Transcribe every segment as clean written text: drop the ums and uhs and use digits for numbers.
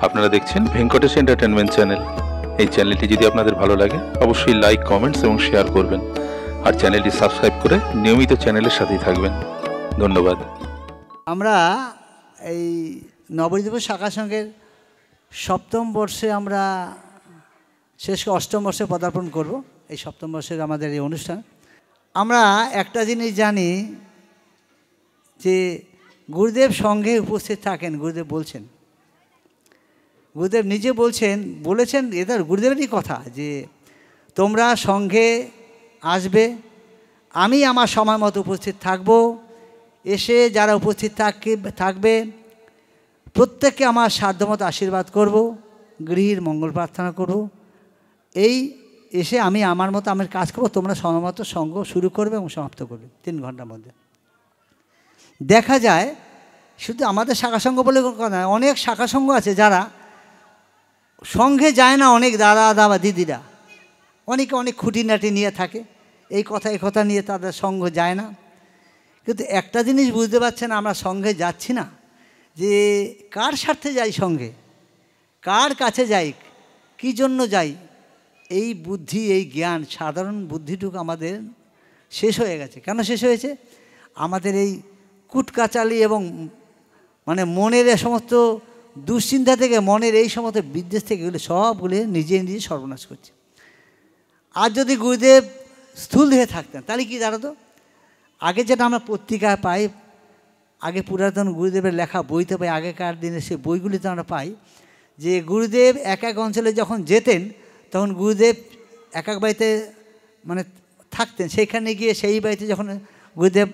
আপনারা দেখছেন Venkatesh entertainment channel. এই চ্যানেলটি যদি আপনাদের ভালো লাগে অবশ্যই লাইক, কমেন্টস এবং শেয়ার করবেন, আর চ্যানেলটি সাবস্ক্রাইব করে নিয়মিত চ্যানেলের সাথেই থাকবেন। ধন্যবাদ। আমরা এই নবদ্বীপ শাখা সংঘের সপ্তম বর্ষে আমরা শেষ অষ্টম বর্ষে পদার্পণ করব। এই সপ্তম বর্ষের আমাদের এই অনুষ্ঠান। আমরা একটা জিনিস জানি যে গুরুদেব সঙ্গে উপস্থিত থাকেন। গুরুদেব বলছেন, গুরুদেব নিজে বলেছেন এটা গুরুদেবেরই কথা যে তোমরা সঙ্গে আসবে, আমি আমার সময় মতো উপস্থিত থাকব। এসে যারা উপস্থিত থাকবে প্রত্যেককে আমার সাধ্যমতো আশীর্বাদ করব, গৃহীর মঙ্গল প্রার্থনা করব। এই এসে আমি আমার মতো আমার কাজ করব, তোমরা সময় মতো সঙ্গ শুরু করবে এবং সমাপ্ত করবে 3 ঘন্টার মধ্যে। দেখা যায় শুধু আমাদের শাখা সংঘ বলে কথা নয়, অনেক শাখা সংঘ আছে যারা সঙ্গে যায় না। অনেক দাদা বা দিদিরা অনেকে অনেক খুঁটিনাটি নিয়ে থাকে, এই কথা নিয়ে তাদের সঙ্গ যায় না। কিন্তু একটা জিনিস বুঝতে পারছেন, আমরা সঙ্গে যাচ্ছি না যে কার স্বার্থে যাই, সঙ্গে কার কাছে যাই, কী জন্য যাই। এই বুদ্ধি, এই জ্ঞান, সাধারণ বুদ্ধিটুকু আমাদের শেষ হয়ে গেছে। কেন শেষ হয়েছে? আমাদের এই কুটকাচালি এবং মানে মনের এ সমস্ত দুশ্চিন্তা থেকে, মনের এই সমস্ত বিদ্বেষ থেকে এগুলো সবগুলো নিজে সর্বনাশ করছে। আর যদি গুরুদেব স্থূল দেহে থাকতেন তাহলে কি দাঁড়াতো? আগে যেটা আমরা পত্রিকায় পাই, আগে পুরাতন গুরুদেবের লেখা বইতে পাই, আগেকার দিনে সেই বইগুলিতে আমরা পাই যে গুরুদেব এক এক অঞ্চলে যখন যেতেন তখন গুরুদেব এক এক বাড়িতে মানে থাকতেন। সেইখানে গিয়ে সেই বাড়িতে যখন গুরুদেব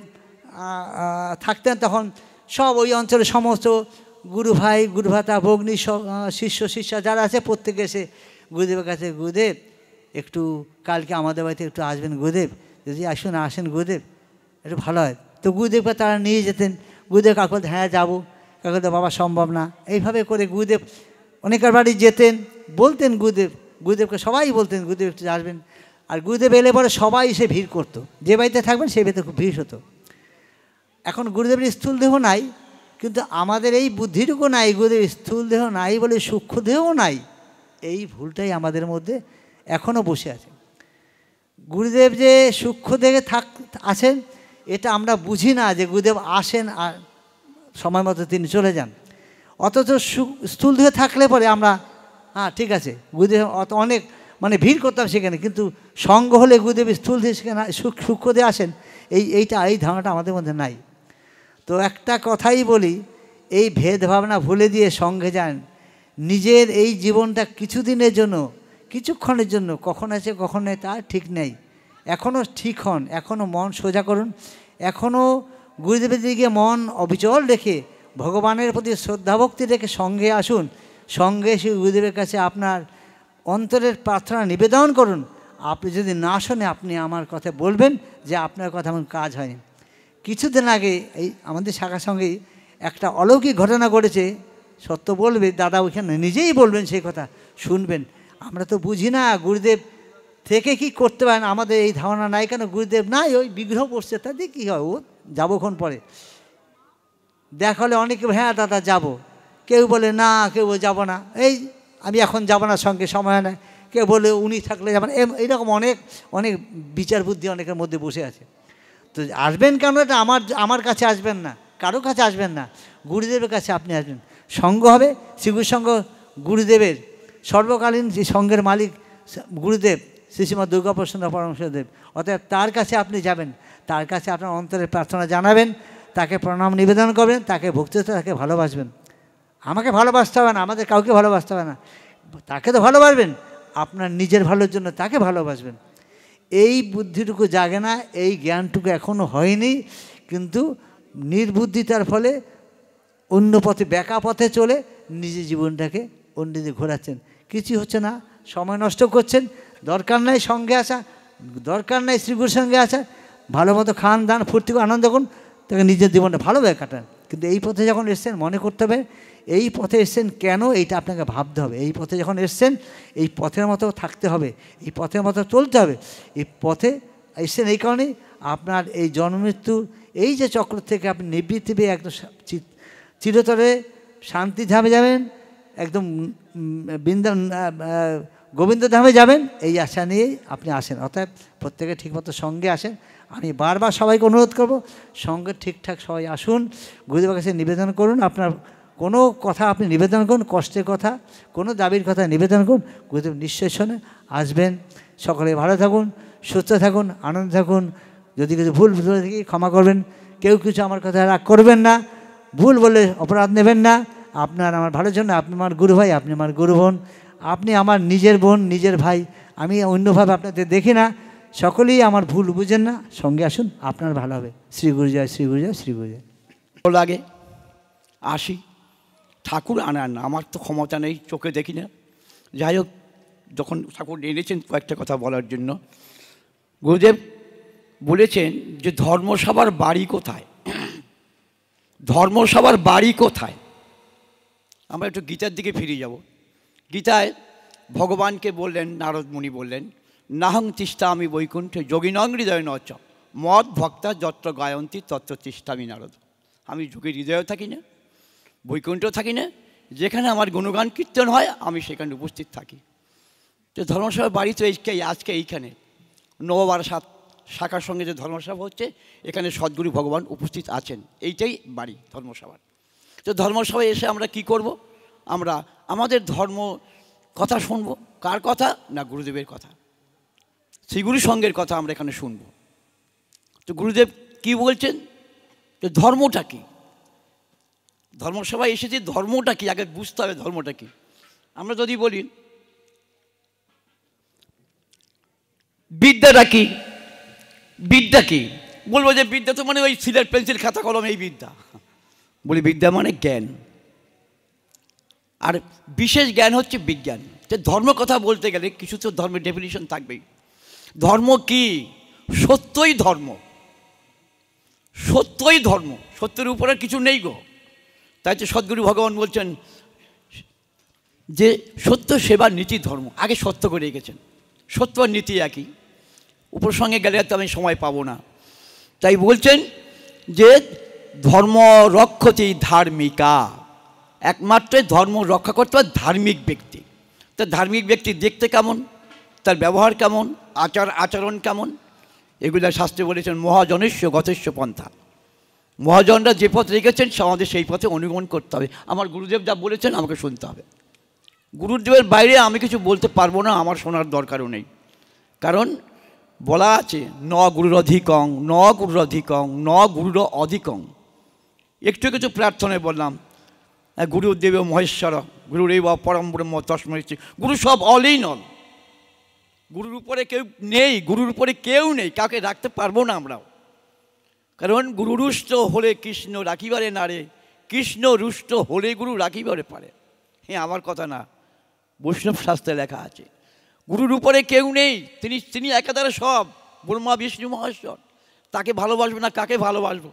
থাকতেন তখন সব ওই অঞ্চলের সমস্ত গুরু ভাই, গুরু ভাতা, ভগ্নী, শিষ্যা যারা আছে প্রত্যেকে এসে গুরুদেবের কাছে, গুরুদেব একটু কালকে আমাদের বাড়িতে একটু আসবেন গুরুদেব, যদি আসেন গুরুদেব একটু ভালো হয়। তো গুরুদেবকে তারা নিয়ে যেতেন। গুরুদেব কাকু বলতেন হ্যাঁ যাবো, কাকু তো বাবা সম্ভব না। এইভাবে করে গুরুদেব অনেকের বাড়ি যেতেন, বলতেন গুরুদেবকে সবাই বলতেন গুরুদেব একটু আসবেন। আর গুরুদেব এলে পরে সবাই এসে ভিড় করতো, যে বাড়িতে থাকবেন সেই বাড়িতে খুব ভিড় হতো। এখন গুরুদেবের স্থূল দেহ নাই, কিন্তু আমাদের এই বুদ্ধিটুকু নাই। গুরুদেব স্থূল দেহ নাই বলে সূক্ষ্ম দেহও নাই। এই ভুলটাই আমাদের মধ্যে এখনও বসে আছে। গুরুদেব যে সূক্ষ্ম দেহে আছেন এটা আমরা বুঝি না, যে গুরুদেব আসেন আর সময় মতো তিনি চলে যান। অথচ স্থূল দেহে থাকলে পরে আমরা হ্যাঁ ঠিক আছে, গুরুদেব অনেক মানে ভিড় করতাম সেখানে, কিন্তু সঙ্গ হলে গুরুদেব স্থূল দেহে সেখানে সূক্ষ্ম দেহে আসেন, এই ধারণাটা আমাদের মধ্যে নাই। তো একটা কথাই বলি, এই ভেদভাবনা ভুলে দিয়ে সঙ্গে যান। নিজের এই জীবনটা কিছুদিনের জন্য, কিছুক্ষণের জন্য, কখন আছে কখন নেই তার ঠিক নেই। এখনও ঠিক হন, এখনও মন সোজা করুন, এখনও গুরুদেবের দিকে মন অবিচল রেখে ভগবানের প্রতি শ্রদ্ধাভক্তি রেখে সঙ্গে আসুন। সঙ্গে এসে গুরুদেবের কাছে আপনার অন্তরের প্রার্থনা নিবেদন করুন। আপনি যদি না শোনে আপনি আমার কথা বলবেন যে আপনার কথা এমন কাজ হয়নি। কিছুদিন আগে এই আমাদের শাখা সঙ্গেই একটা অলৌকিক ঘটনা ঘটেছে। সত্য বলবে দাদা, ওইখানে নিজেই বলবেন, সেই কথা শুনবেন। আমরা তো বুঝি না গুরুদেব থেকে কি করতে পারেন, আমাদের এই ধারণা নাই। কেন গুরুদেব নাই, ওই বিগ্রহ পড়ছে, তাতে কী হয়, ও যাবোক্ষণ পরে দেখা হলে অনেকে হ্যাঁ দাদা যাব, কেউ বলে না, কেউ যাব না, এই আমি এখন যাব না, সঙ্গে সময় নেয়, কেউ বলে উনি থাকলে যাবেন। এইরকম অনেক বিচার বুদ্ধি অনেকের মধ্যে বসে আছে। তো আসবেন কেন? এটা আমার কাছে আসবেন না, কারো কাছে আসবেন না, গুরুদেবের কাছে আপনি আসবেন। সঙ্গ হবে শ্রীগুরু সঙ্গ, গুরুদেবের সর্বকালীন যে সঙ্গের মালিক গুরুদেব শ্রীশ্রীমৎ দুর্গাপ্রসন্ন পরমহংসদেব। অতএব তার কাছে আপনি যাবেন, তার কাছে আপনার অন্তরের প্রার্থনা জানাবেন, তাকে প্রণাম নিবেদন করবেন, তাকে ভক্তি, তাকে ভালোবাসবেন। আমাকে ভালোবাসতে হবে না, আমাদের কাউকে ভালোবাসতে হবে না, তাকে তো ভালোবাসবেন, আপনার নিজের ভালোর জন্য তাকে ভালোবাসবেন। এই বুদ্ধিটুকু জাগে না, এই জ্ঞানটুকু এখনও হয়নি। কিন্তু নির্বুদ্ধিতার ফলে অন্য পথে, বেকা পথে চলে নিজের জীবনটাকে অন্যদিকে ঘোরাচ্ছেন। কিছু হচ্ছে না, সময় নষ্ট করছেন। দরকার নাই সঙ্গে আসা, দরকার নাই শ্রীগুরুর সঙ্গে আসা। ভালো মতো খান, দান, ফুর্তি করে আনন্দ করুন, তাকে নিজের জীবনটা ভালোভাবে কাটান। কিন্তু এই পথে যখন এসছেন মনে করতে হবে এই পথে এসছেন কেন, এইটা আপনাকে ভাবতে হবে। এই পথে যখন এসছেন এই পথের মতো থাকতে হবে, এই পথের মতো চলতে হবে। এই পথে এসছেন এই কারণেই আপনার এই জন্মমৃত্যুর এই যে চক্র থেকে আপনি নিবৃত্তি পেয়ে একদম চিরতরে শান্তিধামে যাবেন একদম গোবিন্দধামে যাবেন, এই আশা নিয়েই আপনি আসেন। অতএব প্রত্যেকে ঠিকমতো সঙ্গে আসেন। আমি বারবার সবাইকে অনুরোধ করব, সঙ্গে ঠিকঠাক সবাই আসুন, গুরুদেবের কাছে নিবেদন করুন। আপনার কোনো কথা আপনি নিবেদন করুন, কষ্টের কথা, কোনো দাবির কথা নিবেদন করুন, গুরুদেব নিশ্চয় শোনে। আসবেন, সকলে ভালো থাকুন, সুস্থ থাকুন, আনন্দ থাকুন। যদি কিছু ভুল বলে থাকি ক্ষমা করবেন। কেউ কিছু আমার কথা রাগ করবেন না, ভুল বলে অপরাধ নেবেন না। আপনার আমার ভালোর জন্য, আপনি আমার গুরু ভাই, আপনি আমার গুরু বোন, আপনি আমার নিজের বোন, নিজের ভাই। আমি অন্যভাবে আপনাদের দেখি না। সকলেই আমার ভুল বুঝেন না, সঙ্গে আসুন, আপনার ভালো হবে। শ্রী গুরু জয়, শ্রী গুরু জয়, শ্রী গুরু জয়। লাগে আসি, ঠাকুর আনার না, আমার তো ক্ষমতা নেই, চোখে দেখি না। যাই হোক, যখন ঠাকুর এনেছেন কয়েকটা কথা বলার জন্য, গুরুদেব বলেছেন যে ধর্মসভার বাড়ি কোথায়, ধর্মসভার বাড়ি কোথায়। আমরা একটু গীতার দিকে ফিরে যাব। গীতায় ভগবানকে বললেন, নারদ মুনি বললেন, নাহং তিষ্ঠামি বৈকুণ্ঠে যোগিনং হৃদয় নচ মদ ভক্তা যত্র গায়ন্তী তত্র তিষ্ঠামি নারদ। আমি যোগীর হৃদয়েও থাকি না, বৈকুণ্ঠেও থাকি না, যেখানে আমার গুণগান কীর্তন হয় আমি সেখানে উপস্থিত থাকি। তো ধর্মসভার বাড়ি তো আজকে এইখানে নববারাসাত শাখার সঙ্গে যে ধর্মসভা হচ্ছে, এখানে সদ্গুরু ভগবান উপস্থিত আছেন, এইটাই বাড়ি ধর্মসভার। তো ধর্মসভায় এসে আমরা কি করব? আমরা আমাদের ধর্ম কথা শুনবো। কার কথা? না, গুরুদেবের কথা, শ্রীগুরু সঙ্গের কথা আমরা এখানে শুনব। তো গুরুদেব কি বলছেন, যে ধর্মটা কী, ধর্মসভায় এসেছি, ধর্মটা কী আগে বুঝতে হবে। ধর্মটা কী? আমরা যদি বলি বিদ্যাটা কী, বিদ্যা কী, বলবো যে বিদ্যা তো মানে ওই সিলেট পেন্সিল খাতা কলম, এই বিদ্যা। বলি বিদ্যা মানে জ্ঞান, আর বিশেষ জ্ঞান হচ্ছে বিজ্ঞান। তো ধর্ম কথা বলতে গেলে কিছু তো ধর্মের ডেফিনিশন থাকবেই। ধর্ম কি? সত্যই ধর্ম, সত্যই ধর্ম, সত্যের উপরে কিছু নেই গো। তাই তো সদ্গুরু ভগবান বলছেন যে সত্য সেবার নীতি ধর্ম। আগে সত্য করে রেখেছেন, সত্য আর নীতি একই। উপসঙ্গে গেলে তো আমি সময় পাবো না, তাই বলছেন যে ধর্ম রক্ষতি ধার্মিকা, একমাত্র ধর্ম রক্ষা করতে পারে ধার্মিক ব্যক্তি। তা ধার্মিক ব্যক্তি দেখতে কেমন, তার ব্যবহার কেমন, আচরণ কেমন, এগুলো শাস্ত্রে বলেছেন মহাজনেস্য গতেস্য পন্থা। মহাজনরা যে পথ রেখেছেন আমাদের সেই পথে অনুগমন করতে হবে। আমার গুরুদেব যা বলেছেন আমাকে শুনতে হবে। গুরুদেবের বাইরে আমি কিছু বলতে পারবো না, আমার শোনার দরকারও নেই। কারণ বলা আছে ন গুরুর অধিকং, ন গুরুর অধিকং, ন গুরুর অধিকং। একটু কিছু প্রার্থনায় বললাম, গুরুদেব মহেশ্বর গুরুরেব পরম ব্রহ্ম তস্মৈ শ্রী। গুরু সব অলেই নন, গুরুর উপরে কেউ নেই, গুরুর উপরে কেউ নেই, কাউকে রাখতে পারবো না আমরাও। কারণ গুরু রুষ্ট হলে কৃষ্ণ রাখিবারে নারে, কৃষ্ণ রুষ্ট হলে গুরু রাখিবারে পারে। হ্যাঁ, আমার কথা না, বৈষ্ণব শাস্ত্রে লেখা আছে গুরুর উপরে কেউ নেই, তিনি একাধারে সব, ব্রহ্মা বিষ্ণু মহেশ্বর। তাকে ভালোবাসবো না, কাকে ভালোবাসবো?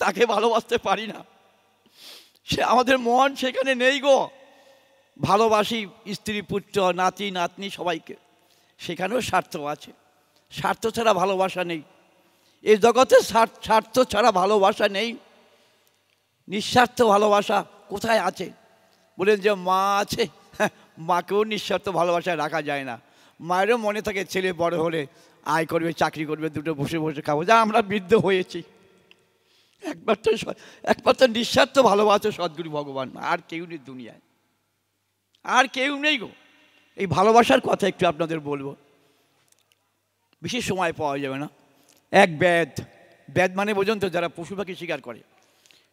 তাকে ভালোবাসতে পারি না, সে আমাদের মন সেখানে নেই গো। ভালোবাসি স্ত্রী পুত্র নাতি নাতনি সবাইকে, সেখানেও স্বার্থ আছে। স্বার্থ ছাড়া ভালোবাসা নেই এই জগতে, স্বার্থ ছাড়া ভালোবাসা নেই। নিঃস্বার্থ ভালোবাসা কোথায় আছে? বলেন যে মা আছে, মাকেও নিঃস্বার্থ ভালোবাসায় রাখা যায় না। মায়েরও মনে থাকে ছেলে বড় হলে আয় করবে, চাকরি করবে, দুটো বসে বসে খাবো। যা আমরা বৃদ্ধ হয়েছি। একমাত্র নিঃস্বার্থ ভালোবাসা সদ্গুরু ভগবান, আর কেউ নেই দুনিয়ায়, আর কেউ নেই গো। এই ভালোবাসার কথা একটু আপনাদের বলবো, বেশি সময় পাওয়া যাবে না। এক ব্যাদ, ব্যাদ মানে বোঝেন তো, যারা পশু পাখি শিকার করে,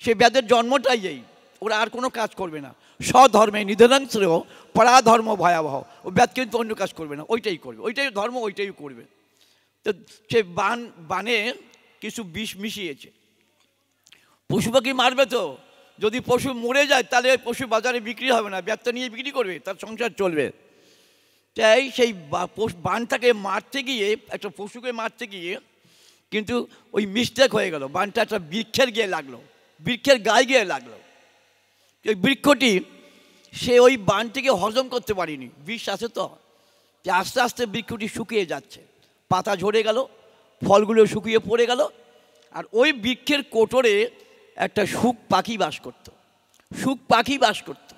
সেই ব্যাদের জন্মটাই এই, ওরা আর কোনো কাজ করবে না। স্বধর্মে নিধনাংশেও পরাধর্ম ভয়াবহ। ও ব্যাদ কিন্তু অন্য কাজ করবে না, ওইটাই করবে, ওইটাই ধর্ম, ওইটাই করবে। তো সে বানে কিছু বিষ মিশিয়েছে, পশু পাখি মারবে তো, যদি পশু মরে যায় তাহলে পশু বাজারে বিক্রি হবে না, ব্যাদটা নিয়ে বিক্রি করবে, তার সংসার চলবে। তাই সেই বানটাকে মারতে গিয়ে, একটা পশুকে মারতে গিয়ে কিন্তু ওই মিস্টেক হয়ে গেল, বানটা একটা বৃক্ষের গিয়ে লাগলো, বৃক্ষের গায়ে গিয়ে লাগলো। ওই বৃক্ষটি সে ওই বানটিকে হজম করতে পারেনি, বিষ আছে তো, যে আস্তে আস্তে বৃক্ষটি শুকিয়ে যাচ্ছে, পাতা ঝরে গেল, ফলগুলো শুকিয়ে পড়ে গেল। আর ওই বৃক্ষের কোটরে একটা শুক পাখি বাস করত, শুক পাখি বাস করত।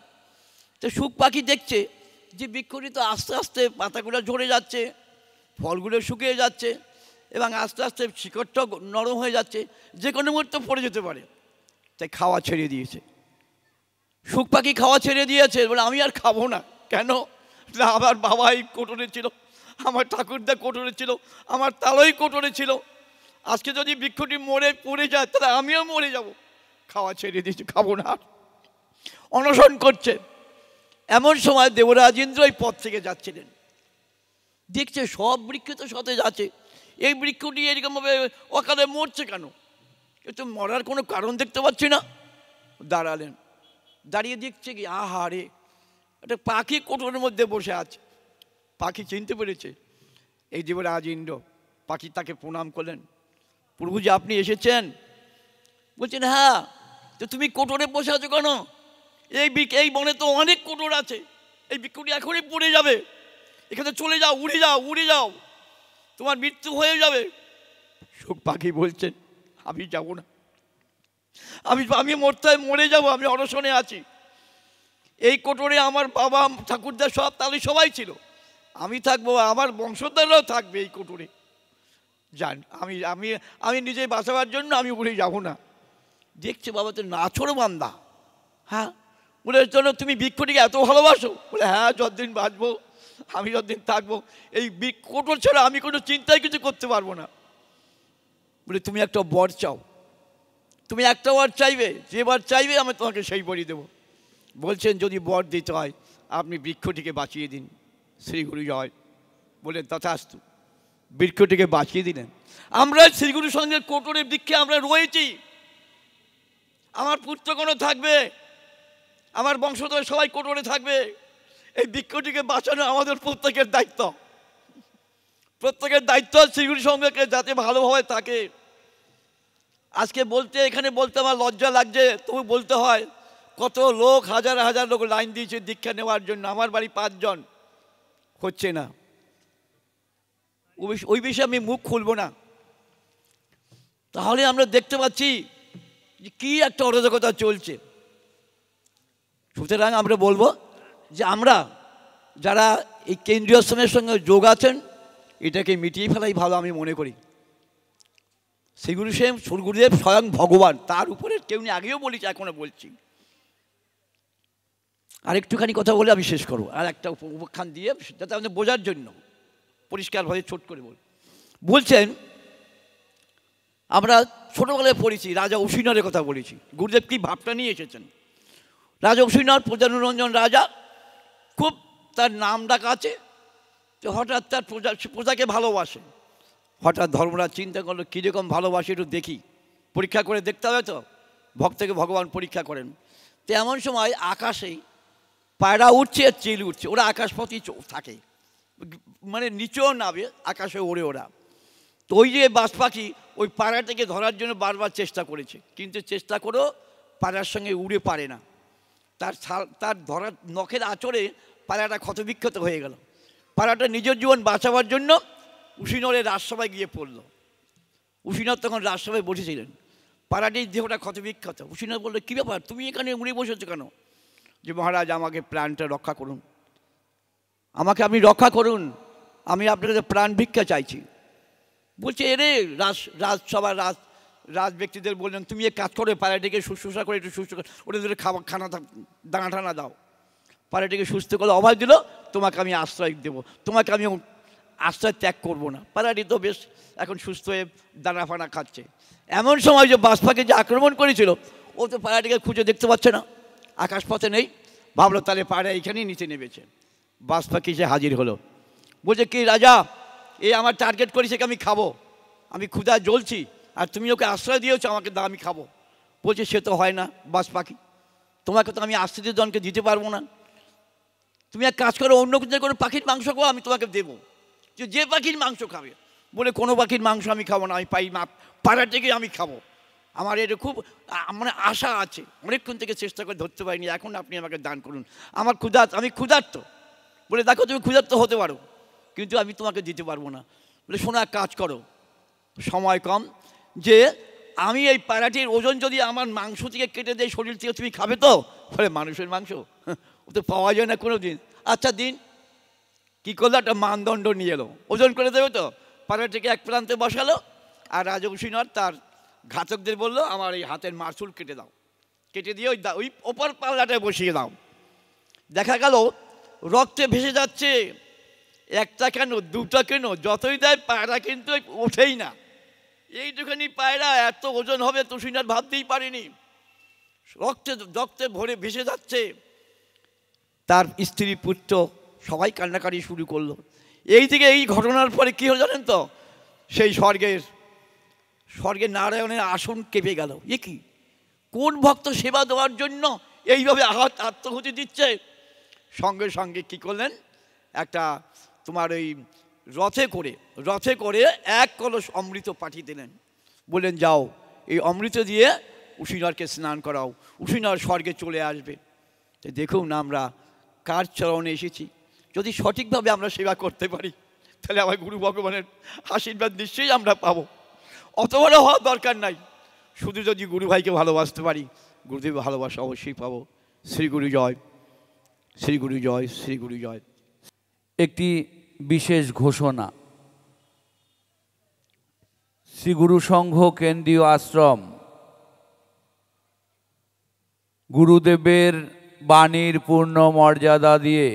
তো শুক পাখি দেখছে যে বৃক্ষটি তো আস্তে আস্তে পাতাগুলো ঝরে যাচ্ছে, ফলগুলো শুকিয়ে যাচ্ছে এবং আস্তে আস্তে শিকড়টাও নরম হয়ে যাচ্ছে, যে কোনো মুহূর্তে পড়ে যেতে পারে। তাই খাওয়া ছেড়ে দিয়েছে। শুক পাখি খাওয়া ছেড়ে দিয়েছে, বলে আমি আর খাবো না। কেন না, আমার বাবাই কোটরে ছিল, আমার ঠাকুরদা কোটরে ছিল, আমার তালই কোটরে ছিল। আজকে যদি বৃক্ষটি মরে পড়ে যায় তাহলে আমিও মরে যাব। খাওয়া ছেড়ে দিয়েছি, খাবো না। অনশন করছে। এমন সময় দেবরাজ ইন্দ্র এই পথ থেকে যাচ্ছিলেন, দেখছে সব বৃক্ষ তো সতেজ আছে, এই বৃক্ষটি এরকমভাবে অকালে মরছে কেন? কিন্তু মরার কোনো কারণ দেখতে পাচ্ছি না। দাঁড়ালেন, দাঁড়িয়ে দেখছে কি, আহা রে, একটা পাখি কোটরের মধ্যে বসে আছে। পাখি চিনতে পেরেছে এই দেবরাজ ইন্দ্র। পাখি তাকে প্রণাম করলেন, প্রভু যে আপনি এসেছেন। বলছেন হ্যাঁ, তো তুমি কোটরে বসে আছো কেন? এই বনে তো অনেক কোটর আছে, এই বৃক্ষটি এখনই পড়ে যাবে, এখানে চলে যাও, উড়ে যাও, উড়ে যাও, তোমার মৃত্যু হয়ে যাবে। শুক পাখি বলছেন আমি যাব না, আমি মরে যাব, আমি অনশনে আছি। এই কোটরে আমার বাবা ঠাকুরদা সব তাহলে সবাই ছিল, আমি থাকবো, আমার বংশধররাও থাকবে এই কোটরে। জান আমি আমি আমি নিজে বাঁচাবার জন্য আমি উড়ে যাব না। দেখছে বাবা তো নাছোড় বান্দা। হ্যাঁ, বলে চলো তুমি বৃক্ষটিকে এত ভালোবাসো? বলে হ্যাঁ, যতদিন বাঁচবো, আমি যতদিন থাকবো, এই কোটর ছাড়া আমি কোনো চিন্তাই কিছু করতে পারবো না। বলে তুমি একটা বর চাও, তুমি একটা বর চাইবে, যে বর চাইবে আমি তোমাকে সেই বরই দেবো। বলছেন যদি বর দিতে হয় আপনি বৃক্ষটিকে বাঁচিয়ে দিন। শ্রীগুরু জয়। বলে তথাস্তু। বৃক্ষটিকে বাঁচিয়ে দিলেন। আমরা শ্রীগুরুর সঙ্গে কোটরের বৃক্ষে আমরা রয়েছি, আমার পুত্রগণ থাকবে, আমার বংশধর সবাই কোটরে থাকবে। এই বৃক্ষটিকে বাঁচানো আমাদের প্রত্যেকের দায়িত্ব। প্রত্যেকের দায়িত্ব শ্রীগুরুর সঙ্গে যাতে ভালোভাবে থাকে। আজকে এখানে বলতে আমার লজ্জা লাগছে, তবু বলতে হয়। কত লোক, হাজার হাজার লোক লাইন দিয়েছে দীক্ষা নেওয়ার জন্য, আমার বাড়ি 5 জন, হচ্ছে না। ওই বিষয়ে আমি মুখ খুলব না। তাহলে আমরা দেখতে পাচ্ছি যে কি একটা অরাজকতা চলছে। সুতরাং আমরা বলবো যে আমরা যারা এই কেন্দ্রীয় আশ্রমের সঙ্গে যোগ আছেন, এটাকে মিটিয়ে ফেলাই ভালো আমি মনে করি। গুরুদেব স্বয়ং ভগবান, তার উপরে কেউ নেই। আগেও বলেছি, এখনো বলছি। আরেকটুখানি কথা বলে আমি শেষ করবো, আর একটা উপখ্যান দিয়ে, যাতে আমাদের বোঝার জন্য পরিষ্কারভাবে ছোট করে বলছেন। আমরা ছোটোবেলায় পড়েছি, রাজা উশিনরের কথা বলেছি। গুরুদেব কি ভাবটা নিয়ে এসেছেন। রাজা উশিনর প্রজানুরঞ্জন রাজা, খুব তার নাম ডাকা আছে। তো হঠাৎ তার প্রজাকে ভালোবাসে। হঠাৎ ধর্মরাজ চিন্তা করলো কীরকম ভালোবাসে, একটু দেখি, পরীক্ষা করে দেখতে হবে তো, ভক্তকে ভগবান পরীক্ষা করেন। তো এমন সময় আকাশেই পায়রা উঠছে আর চিল উঠছে, ওরা আকাশপথেই থাকে, মানে নিচেও নামে, আকাশে ওড়ে ওরা। তো ওই যে বাজ পাখি ওই পায়রাটাকে ধরার জন্য বারবার চেষ্টা করেছে, কিন্তু চেষ্টা করেও পায়রার সঙ্গে উড়ে পারে না। তার ধরার নখের আঁচড়ে পায়রাটা ক্ষতবিক্ষত হয়ে গেল। পায়রাটা নিজের জীবন বাঁচাবার জন্য উশিনরের রাজসভায় গিয়ে পড়ল। উশিনর তখন রাজসভায় বসেছিলেন, পায়রাটির দেহটা ক্ষতবিক্ষত। উশিনর বললো কী ব্যাপার, তুমি এখানে উড়ে বসেছো কেন? যে মহারাজ আমাকে প্রাণটা রক্ষা করুন, আমাকে আপনি রক্ষা করুন, আমি আপনার কাছে প্রাণ ভিক্ষা চাইছি। বলছে এরে রাজসভার রাজ ব্যক্তিদের বললেন তুমি এক কাজ করে পায়রাটিকে শুশ্রূষা করে একটু সুস্থ করে ওটা ধরে দানা টানা দাও। পায়রাটিকে সুস্থ করে অভয় দিল, তোমাকে আমি আশ্রয় দেবো, তোমাকে আমি আশ্রয় ত্যাগ করবো না। পায়রাটি তো বেশ এখন সুস্থ হয়ে দানা ফানা খাচ্ছে। এমন সময় যে বাজ পাখি যে আক্রমণ করেছিল, ও তো পায়রাটিকে খুঁজে দেখতে পাচ্ছে না, আকাশপথে নেই। ভাবলো তাহলে পায়রা এখানেই নিচে নেমেছে। বাজ পাখি সে হাজির হলো, বলছে কি রাজা, এই আমার টার্গেট করেছে আমি খাবো, আমি ক্ষুধা জ্বলছি, আর তুমি ওকে আশ্রয় দিয়েছো, আমাকে দাও, আমি খাবো। বলছে সে তো হয় না বাজ পাখি, তোমাকে তো আমি আশ্রিতজনকে দিতে পারবো না। তুমি এক কাজ করো, অন্য কোনো পাখির মাংস খাও, আমি তোমাকে দেবো। যে পাখির মাংস খাবে। বলে কোনো পাখির মাংস আমি খাবো না, আমি পায়রাটিকে আমি খাবো। আমার এটা খুব মানে আশা আছে, অনেকক্ষণ থেকে চেষ্টা করে ধরতে পারিনি, এখন আপনি আমাকে দান করুন, আমার আমি ক্ষুধার্ত। বলে দেখো তুমি ক্ষুধার্ত হতে পারো, কিন্তু আমি তোমাকে দিতে পারবো না। বলে শোনো এক কাজ করো, সময় কম, যে আমি এই পায়রাটির ওজন যদি আমার মাংস থেকে কেটে দেয় শরীর থেকে, তুমি খাবে তো? বলে মানুষের মাংস ও তো পাওয়া যায় না কোনো দিন। আচ্ছা দিন, কী করলো, একটা মানদণ্ড নিয়ে এলো, ওজন করে দেবে তো, পাড়াটিকে এক প্রান্তে বসালো, আর রাজা উশিনাথ তার ঘাতকদের বললো আমার এই হাতের মারসুল কেটে দাও, কেটে দিয়ে ওই ওপর পাল্লাটায় বসিয়ে দাও। দেখা গেল রক্তে ভেসে যাচ্ছে, একটা কেন দুটা কেন যতই দেয় পায়রা কিন্তু ওঠেই না। এইটুখানি পায়রা এত ওজন হবে তুষিনাথ ভাবতেই পারেনি, রক্তে রক্তে ভরে ভেসে যাচ্ছে। তার স্ত্রী পুত্র সবাই কান্নাকাটি শুরু করলো। এই থেকে এই ঘটনার পরে কী হলো জানেন তো, সেই স্বর্গে নারায়ণের আসন কেঁপে গেল। এ কি, কোন ভক্ত সেবা দেওয়ার জন্য এইভাবে আত্মহুতি দিচ্ছে? সঙ্গে সঙ্গে কী করলেন, একটা তোমার ওই রথে করে এক কলস অমৃত পাঠিয়ে দিলেন, বললেন যাও এই অমৃত দিয়ে উশিনারকে স্নান করাও, উশিনার স্বর্গে চলে আসবে। তো দেখুন আমরা কার চরণে এসেছি, যদি সঠিকভাবে আমরা সেবা করতে পারি তাহলে আমার গুরু ভগবানের আশীর্বাদ নিশ্চয়ই আমরা পাবো। অত বড় হওয়ার দরকার নাই, শুধু যদি গুরু ভাইকে ভালোবাসতে পারি গুরুদেবের ভালোবাসা অবশ্যই পাবো। শ্রী গুরু জয়, শ্রী গুরু জয়, শ্রী গুরু জয়। একটি বিশেষ ঘোষণা, শ্রী গুরু সংঘ কেন্দ্রীয় আশ্রম গুরুদেবের বাণীর পূর্ণ মর্যাদা দিয়ে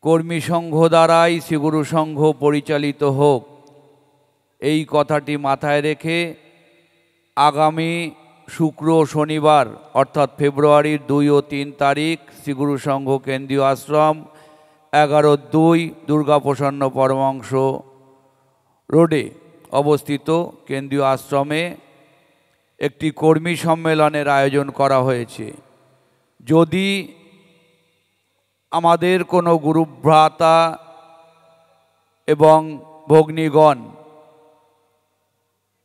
কর্মী সংঘ দ্বারাই শ্রী গুরু সংঘ পরিচালিত হোক, এই কথাটি মাথায় রেখে আগামী শুক্র শনিবার অর্থাৎ ফেব্রুয়ারির 2 ও 3 তারিখ শ্রী গুরু সংঘ কেন্দ্রীয় আশ্রম 11-2 দুর্গাপ্রসন্ন পরমহংস রোডে অবস্থিত কেন্দ্রীয় আশ্রমে একটি কর্মী সম্মেলনের আয়োজন করা হয়েছে। যদি আমাদের কোনো গুরুভ্রাতা এবং ভগ্নীগণ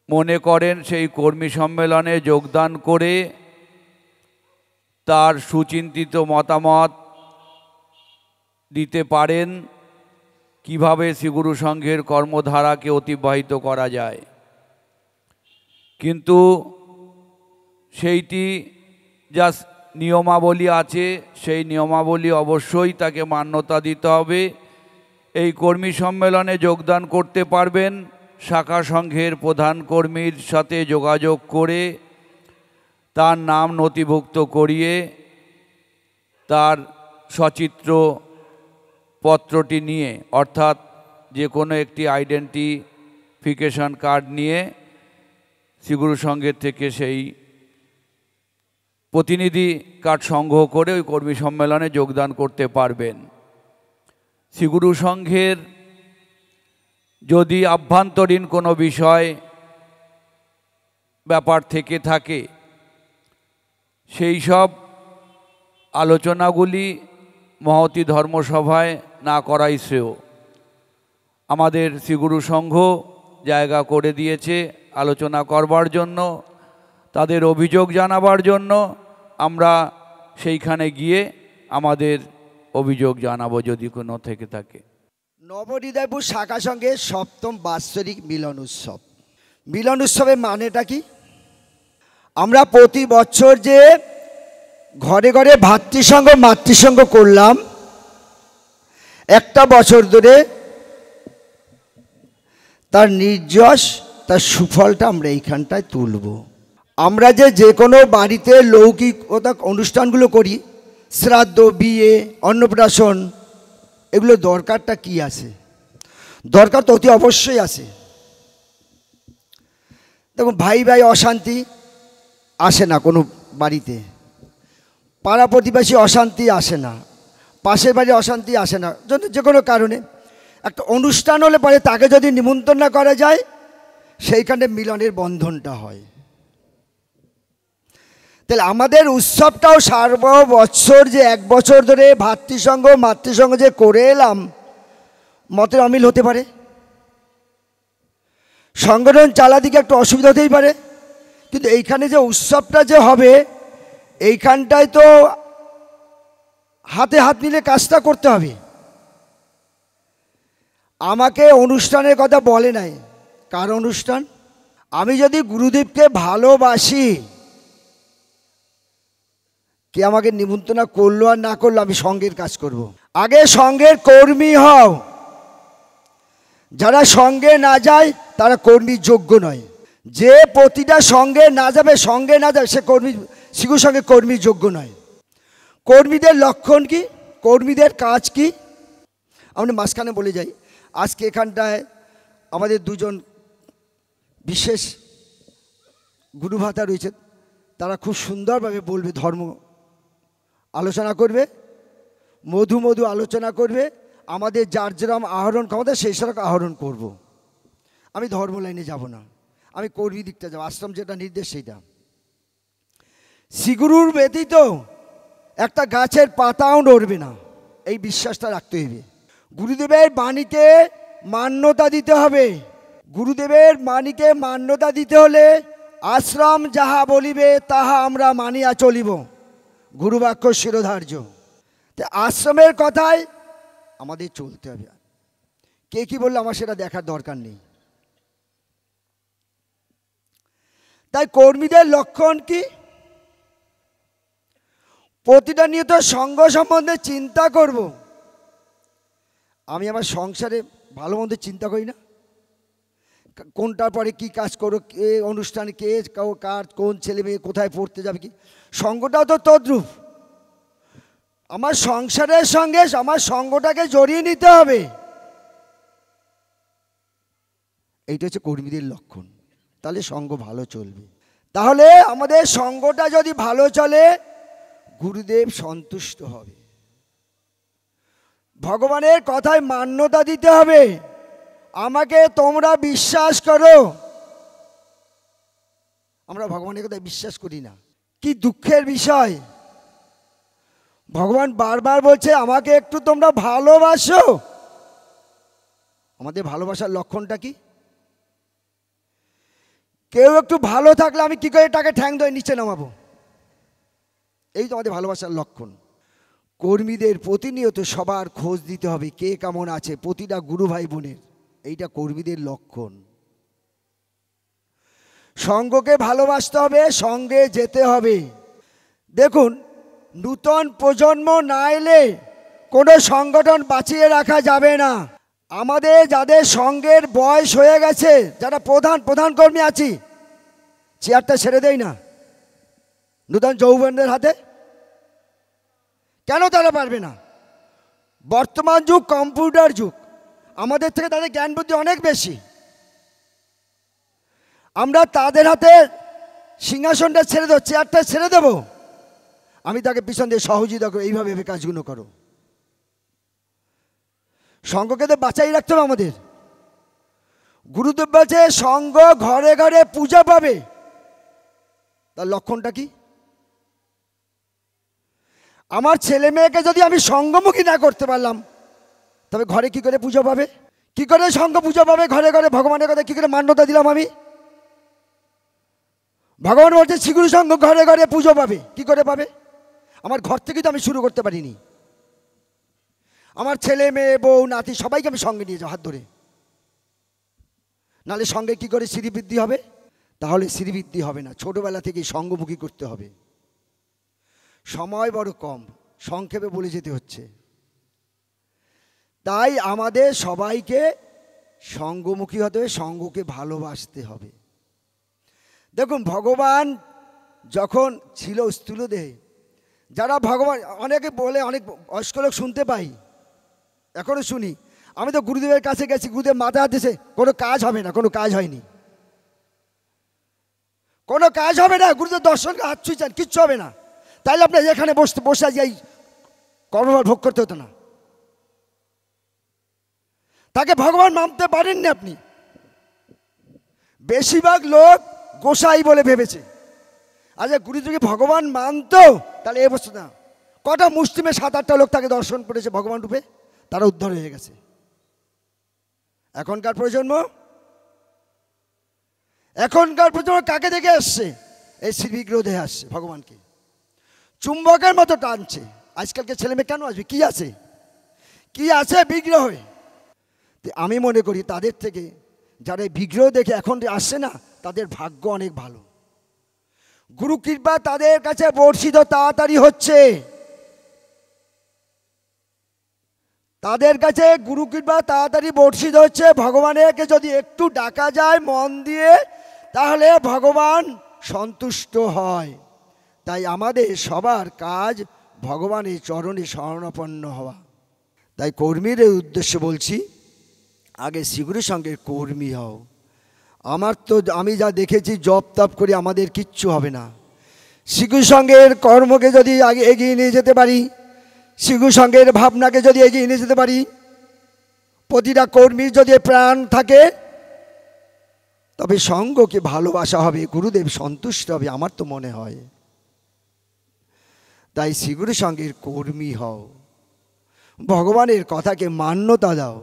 মনে করেন সেই কর্মী সম্মেলনে যোগদান করে তার সুচিন্তিত মতামত দিতে পারেন কিভাবে শ্রীগুরু সংঘের কর্মধারাকে অতিবাহিত করা যায়, কিন্তু সেইটি যা নিয়মাবলী আছে সেই নিয়মাবলী অবশ্যই তাকে মান্যতা দিতে হবে। এই কর্মী সম্মেলনে যোগদান করতে পারবেন শাখা সংঘের প্রধান কর্মীর সাথে যোগাযোগ করে তার নাম নথিভুক্ত করিয়ে তার সচিত্র পত্রটি নিয়ে অর্থাৎ যে কোনো একটি আইডেন্টিফিকেশন কার্ড নিয়ে শ্রীগুরু সংঘের থেকে সেই প্রতিনিধি কার্ড সংগ্রহ করে ওই কর্মী সম্মেলনে যোগদান করতে পারবেন। শ্রীগুরু সংঘের যদি আভ্যন্তরীণ কোনো বিষয় ব্যাপার থেকে থাকে সেই সব আলোচনাগুলি মহতী ধর্মসভায় না করাই শ্রেয়। আমাদের শ্রীগুরু সংঘ জায়গা করে দিয়েছে আলোচনা করবার জন্য, তাদের অভিযোগ জানাবার জন্য। আমরা সেইখানে গিয়ে আমাদের অভিযোগ জানাবো যদি কোনো থেকে থাকে। নবহৃদয়পুর শাখা সংঘের 7ম বাৎসরিক মিলন উৎসব। মিলন উৎসবের মানেটা কি? আমরা প্রতি বছর যে ঘরে ঘরে ভাতৃসংঘ মাতৃসংঘ করলাম, একটা বছর ধরে তার নির্যশ তার সুফলটা আমরা এইখানটায় তুলব। আমরা যে কোনো বাড়িতে লৌকিকতা অনুষ্ঠানগুলো করি, শ্রাদ্ধ, বিয়ে, অন্নপ্রাশন, এগুলো দরকারটা কি আছে? দরকার তো অতি অবশ্যই আছে। দেখুন, ভাই ভাই অশান্তি আসে না কোনো বাড়িতে, পাড়া প্রতিবেশী অশান্তি আসে না, পাশের বাড়ি অশান্তি আসে না, যে কোনো কারণে একটা অনুষ্ঠান হলে পরে তাকে যদি নিমন্ত্রণ না করা যায় সেইখানে মিলনের বন্ধনটা হয়। তাহলে আমাদের উৎসবটাও সারা বছর যে 1 বছর ধরে ভাতৃসংঘ মাতৃসংঘ যে করে এলাম, মতের অমিল হতে পারে, সংগঠন চালাদিকে একটু অসুবিধা হতেই পারে, কিন্তু এইখানে যে উৎসবটা যে হবে এইখানটায় তো হাতে হাত মিলে কাজটা করতে হবে। আমাকে অনুষ্ঠানের কথা বলে নাই, কার অনুষ্ঠান? আমি যদি গুরুদেবকে ভালোবাসি কে আমাকে নিমন্ত্রণ করলো আর না করলো, আমি সঙ্ঘের কাজ করব। আগে সঙ্ঘের কর্মী হও। যারা সঙ্গে না যায় তারা কর্মীর যোগ্য নয়। যে প্রতিটা সঙ্গে না যাবে সে কর্মী শিশু সঙ্গে কর্মীর যোগ্য নয়। কর্মীদের লক্ষণ কি, কর্মীদের কাজ কি, আমরা মাঝখানে বলে যাই। আজকে এখানটায় আমাদের দুজন বিশেষ গুরুভাতা রয়েছে, তারা খুব সুন্দরভাবে বলবে, ধর্ম আলোচনা করবে, মধু মধু আলোচনা করবে। আমাদের যার যেরকম আহরণ ক্ষমতা সেই সেরকম আহরণ করব। আমি ধর্ম লাইনে যাব না, আমি কর্মী দিকটা যাব। আশ্রম যেটা নির্দেশ সেইটা। শ্রীগুরুর ব্যতীত একটা গাছের পাতাও নড়বে না, এই বিশ্বাসটা রাখতে হবে। গুরুদেবের বাণীকে মান্যতা দিতে হবে। গুরুদেবের বাণীকে মান্যতা দিতে হলে আশ্রম যাহা বলিবে তাহা আমরা মানিয়া চলিব, গুরুবাক্য শিরোধার্য। তাই আশ্রমের কথায় আমাদের চলতে হবে। কে কি বললো আমার সেটা দেখার দরকার নেই। তাই কর্মীদের লক্ষণ কি, প্রতিটা নিয়ত সঙ্গ সম্বন্ধে চিন্তা করব। আমি আমার সংসারে ভালো মন্দ চিন্তা করি না, কোনটার পরে কি কাজ করো, কে অনুষ্ঠানে কে কার কোন ছেলে মেয়ে কোথায় পড়তে যাবে, কি সঙ্গটাও তো তদ্রূপ। আমার সংসারের সঙ্গে আমার সঙ্গটাকে জড়িয়ে নিতে হবে। এইটা হচ্ছে কর্মীদের লক্ষণ। তাহলে সঙ্গ ভালো চলবে। তাহলে আমাদের সঙ্গটা যদি ভালো চলে গুরুদেব সন্তুষ্ট হবে। ভগবানের কথায় মান্যতা দিতে হবে। আমাকে তোমরা বিশ্বাস করো। আমরা ভগবানের কথায় বিশ্বাস করি না, কি দুঃখের বিষয়। ভগবান বারবার বলছে আমাকে একটু তোমরা ভালোবাসো। আমাদের ভালোবাসার লক্ষণটা কি? কেউ একটু ভালো থাকলে আমি কি করে তাকে ঠ্যাং ধরে নিচে নামাবো, এই তো আমাদের ভালোবাসার লক্ষণ। কর্মীদের প্রতিনিয়ত সবার খোঁজ দিতে হবে, কে কেমন আছে, প্রতিটা গুরু ভাই বোনের। এইটা কর্মীদের লক্ষণ। সঙ্গকে ভালোবাসতে হবে, সঙ্গে যেতে হবে। দেখুন, নূতন প্রজন্ম না এলে কোনো সংগঠন বাঁচিয়ে রাখা যাবে না। আমাদের যাদের সঙ্গের বয়স হয়ে গেছে, যারা প্রধান কর্মী আছি, চেয়ারটা ছেড়ে দেয় না নূতন যৌবনদের হাতে। কেন তারা পারবে না? বর্তমান যুগ কম্পিউটার যুগ, আমাদের থেকে তাদের জ্ঞান বুদ্ধি অনেক বেশি। আমরা তাদের হাতে সিংহাসনটা ছেড়ে দেবো, চেয়ারটা ছেড়ে দেবো, আমি তাকে পিছন দিয়ে সহযোগিতা করো, এইভাবে কাজগুলো করো। সঙ্গকে তো বাঁচাই রাখতে হবে আমাদের। গুরুদেব বলছে সঙ্গ ঘরে ঘরে পূজা পাবে। তার লক্ষণটা কি? আমার ছেলে মেয়েকে যদি আমি সঙ্গমুখী না করতে পারলাম, তবে ঘরে কি করে পুজো পাবে? কি করে সঙ্গ পুজো পাবে? ঘরে ঘরে ভগবানের কথা কি করে মান্যতা দিলাম আমি? ভগবান বলছে শ্রীগুরু সঙ্গ ঘরে ঘরে পুজো পাবে। কি করে পাবে? আমার ঘর থেকে তো আমি শুরু করতে পারিনি। আমার ছেলে মেয়ে বউ নাতি সবাইকে আমি সঙ্গে নিয়ে যাও হাত ধরে, নাহলে সঙ্গে কি করে শ্রীবৃদ্ধি হবে? তাহলে শ্রীবৃদ্ধি হবে না। ছোটবেলা থেকেই সঙ্গমুখী করতে হবে। সময় বড় কম, সংক্ষেপে বলে যেতে হচ্ছে। তাই আমাদের সবাইকে সঙ্গমুখী হতে হবে, সঙ্গকে ভালোবাসতে হবে। দেখুন, ভগবান যখন ছিল স্থূল দেহে, যারা ভগবান, অনেকে বলে, অনেক বয়স্ক লোক শুনতে পাই, এখনো শুনি, আমি তো গুরুদেবের কাছে গেছি, গুরুদেব মাথা হাত দিয়েছে, কোনো কাজ হবে না, কোনো কাজ হয়নি, কোনো কাজ হবে না, গুরুদেব দর্শনকে হাত ছুঁয়েছেন, কিচ্ছু হবে না। তাইলে আপনার এখানে বসে এই কর্মফল ভোগ করতে হতো না। তাকে ভগবান মানতে পারেননি আপনি। বেশিরভাগ লোক গোসাই বলে ভেবেছে। আচ্ছা, গুরুদেবকে ভগবান মানতো, তাহলে এ বস্তু না। কটা মুসলিমে 7-8টা লোক তাকে দর্শন করেছে ভগবান রূপে, তারা উদ্ধার হয়ে গেছে। এখনকার প্রজন্ম কাকে দেখে আসছে? এই শ্রীবিগ্রহ দেহে আসছে, ভগবানকে চুম্বকের মতো টানছে। আজকালকে ছেলে মেয়ে কেন আসবে? কি আছে? কি আছে বিগ্রহে? আমি মনে করি তাদের থেকে যারা বিগ্রহ দেখে এখন আসছে না, তাদের ভাগ্য অনেক ভালো। গুরু কৃপা তাদের কাছে বর্ষিত তাড়াতাড়ি হচ্ছে, তাদের কাছে গুরু কৃপা তাড়াতাড়ি বর্ষিত হচ্ছে। ভগবানকে যদি একটু ডাকা যায় মন দিয়ে, তাহলে ভগবান সন্তুষ্ট হয়। তাই আমাদের সবার কাজ ভগবানের চরণে শরণাপন্ন হওয়া। তাই কর্মীর উদ্দেশ্যে বলছি, আগে শ্রীগুরু সঙ্গের কর্মী হও। আমি যা দেখেছি, জপ তপ করে আমাদের কিচ্ছু হবে না। শ্রীগুরু সঙ্গের কর্মকে যদি আগে এগিয়ে নিয়ে যেতে পারি, শ্রীগুরু সঙ্গের ভাবনাকে যদি এগিয়ে নিয়ে যেতে পারি, প্রতিটা কর্মীর যদি প্রাণ থাকে, তবে সঙ্গকে ভালোবাসা হবে, গুরুদেব সন্তুষ্ট হবে, আমার তো মনে হয়। তাই শ্রীগুরু সঙ্গের কর্মী হও, ভগবানের কথাকে মান্যতা দাও,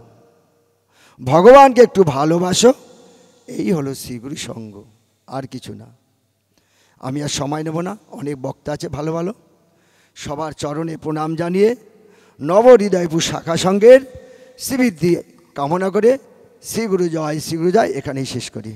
ভগবানকে একটু ভালোবাসো। এই হলো শ্রীগুরু সঙ্গ, আর কিছু না। আমি আর সময় নেব না, অনেক বক্তা আছে ভালো ভালো। সবার চরণে প্রণাম জানিয়ে নবহৃদয়পুর শাখা সংঘের শ্রীবৃদ্ধি কামনা করে শ্রীগুরু জয়, শ্রীগুরু জয়, এখানেই শেষ করি।